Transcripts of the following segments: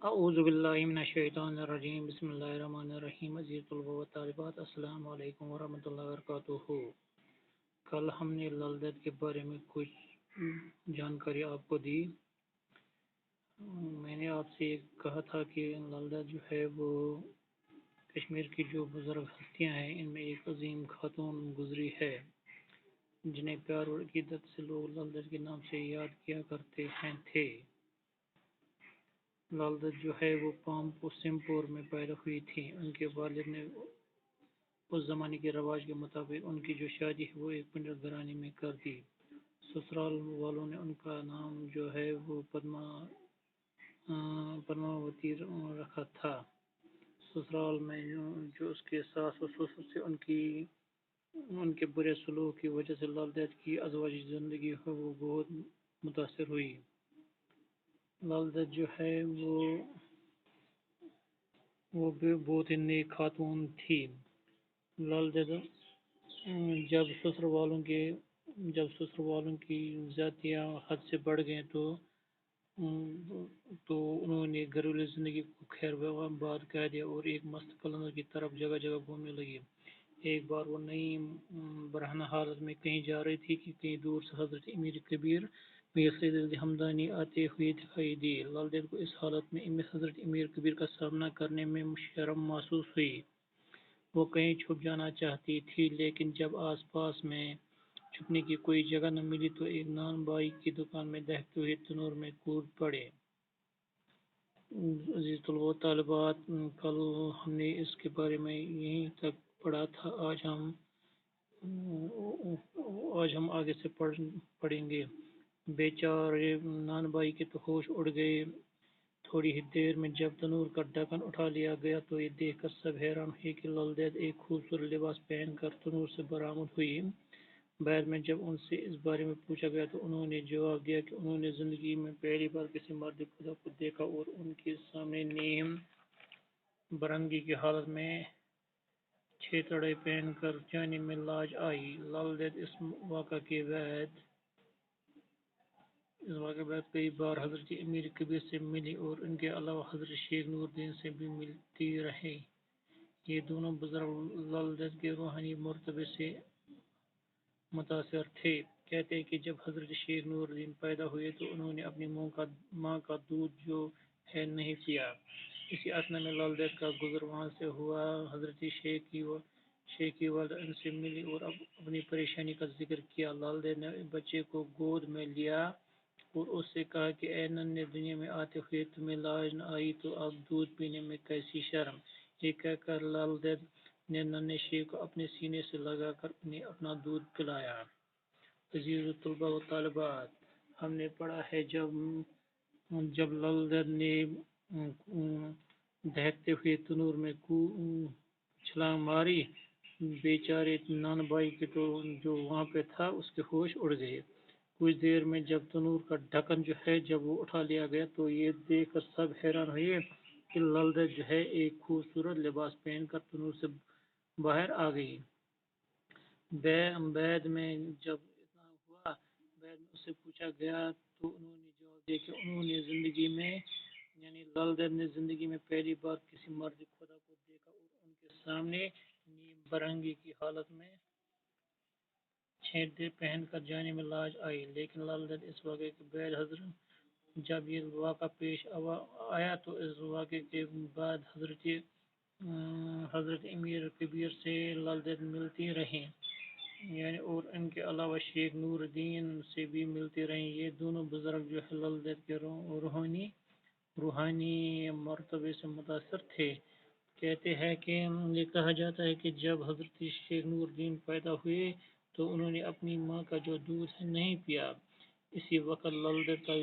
اعوذ باللہ من الشیطان الرجیم بسم اللہ الرحمن الرحیم عزیز طلبہ و طالبات السلام علیکم ورحمۃ اللہ وبرکاتہ۔ کل ہم نے لل دید کے بارے میں کچھ جانکاری آپ کو دی۔ میں نے آپ سے کہا تھا کہ لل دید جو ہے وہ کشمیر کی جو بزرگ ہستیاں ہیں ان میں ایک عظیم خاتون گزری ہے جنہیں پیار اور عقیدت سے لوگ لل دید کے نام سے یاد کیا کرتے ہیں تھے۔ لل دید جو ہے وہ پامپو سمپور میں پیدا ہوئی تھی۔ ان کے والد نے اس زمانے کے رواج کے مطابق ان کی جو شادی ہے وہ ایک پنڈت گھرانے میں کر دی۔ سسرال والوں نے ان کا نام جو ہے وہ پدماوتی رکھا تھا۔ سسرال میں جو اس کے ساس و سسر سے ان کے برے سلوک کی وجہ سے لل دید کی ازواجی زندگی ہے وہ بہت متاثر ہوئی۔ لل دید جو ہے وہ بھی بہت ہی نیک خاتون تھی۔ لل دید جب سسر والوں کی زیادتیاں حد سے بڑھ گئیں تو انہوں نے گھریلو زندگی کو خیر باد کہہ دیا اور ایک مستقل کی طرف جگہ جگہ گھومنے لگی۔ ایک بار وہ نئی برہنہ حالت میں کہیں جا رہی تھی کہ کہیں دور سے حضرت امیر کبیر میر سید علی ہمدانی آتے ہوئے دکھائی دی۔ لل دید کو اس حالت میں حضرت امیر کبیر کا سامنا کرنے میں شرم محسوس ہوئی۔ وہ کہیں چھپ جانا چاہتی تھی لیکن جب آس پاس میں چھپنے کی کوئی جگہ نہ ملی تو ایک نان بائی کی دکان میں دہتے ہوئے تنور میں کود پڑے۔ عزیز طلبہ و طالبات، کل ہم نے اس کے بارے میں یہیں تک پڑھا تھا۔ آج ہم آگے سے پڑھیں گے۔ بیچارے نان بائی کے تو ہوش اڑ گئے۔ تھوڑی ہی دیر میں جب تنور کا ڈھکن اٹھا لیا گیا تو یہ دیکھ کر سب حیران ہوئے کہ لل دید ایک خوبصورت لباس پہن کر تنور سے برآمد ہوئی۔ بعد میں جب ان سے اس بارے میں پوچھا گیا تو انہوں نے جواب دیا کہ انہوں نے زندگی میں پہلی بار کسی مرد خدا کو دیکھا اور ان کے سامنے نیم برنگی کی حالت میں چھیتڑے پہن کر جانے میں لاج آئی۔ لل دید اس واقعہ کے بعد کئی بار حضرت امیر کبیر سے ملی اور ان کے علاوہ حضرت شیخ نور الدین سے بھی ملتی رہی۔ یہ دونوں بزرگ لل دید کے روحانی مرتبے سے متاثر تھے۔ کہتے ہیں کہ جب حضرت شیخ نور الدین پیدا ہوئے تو انہوں نے اپنی ماں کا دودھ جو ہے نہیں پیا۔ اسی اثنا میں لل دید کا گزر وہاں سے ہوا۔ حضرت شیخ کی والدہ ان سے ملی اور اپنی پریشانی کا ذکر کیا۔ لل دید نے بچے کو گود میں لیا اور اس سے کہا کہ اے ننھے، دنیا میں آتے ہوئے تمہیں لاج نہ آئی تو اب دودھ پینے میں کیسی شرم۔ یہ کہہ کر لل دید نے ننھے شیخ کو اپنے سینے سے لگا کر انہیں اپنا دودھ پلایا۔ عزیز طلبہ و طالبات، ہم نے پڑھا ہے جب لل دید نے دہتے ہوئے تنور میں چھلانگ ماری، بیچارے نان بائی کے تو جو وہاں پہ تھا اس کے ہوش اڑ گئے۔ کچھ دیر میں جب تنور کا ڈھکن جو ہے جب وہ اٹھا لیا گیا تو یہ دیکھ کر سب حیران ہوئے کہ لل دید جو ہے ایک خوبصورت لباس پہن کر تنور سے باہر آ گئی۔ بعد میں جب اتنا ہوا، بعد میں اس سے پوچھا گیا تو انہوں نے جواب دیا کہ انہوں نے زندگی میں لل دید نے زندگی میں پہلی بار کسی مرد خدا کو دیکھا اور ان کے سامنے نیم برہنگی کی حالت میں چھیٹے پہن کر جانے میں لاج آئی۔ لیکن لل دید اس واقعے کے بعد جب یہ واقعہ پیش آیا تو اس واقعے کے بعد حضرت امیر کبیر سے لل دید ملتی رہیں، اور ان کے علاوہ شیخ نور الدین سے بھی ملتی رہیں۔ یہ دونوں بزرگ جو ہے لل دید کے روحانی مرتبے سے متاثر تھے۔ کہتے ہیں کہ یہ کہا جاتا ہے کہ جب حضرت شیخ نور الدین پیدا ہوئے تو انہوں نے اپنی ماں کا جو دودھ ہے نہیں پیا۔ اسی وقت لل دید کا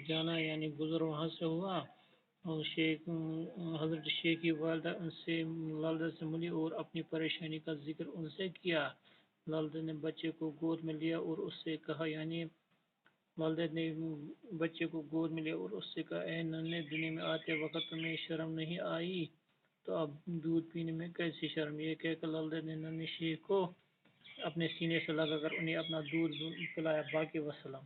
جانا گزر وہاں سے ہوا اور حضرت شیخ کی والدہ لل دید سے ملی اور اپنی پریشانی کا ذکر ان سے کیا۔ لل دید نے بچے کو گود میں لیا اور اس سے کہا اے ننھے، دنیا میں آتے وقت تمہیں شرم نہیں آئی تو اب دودھ پینے میں کیسی شرم۔ یہ کہہ کر لل دید نے ننھے شیخ کو اپنے سینے سے لگا کر انہیں اپنا دودھ پلایا۔ باقی وسلام۔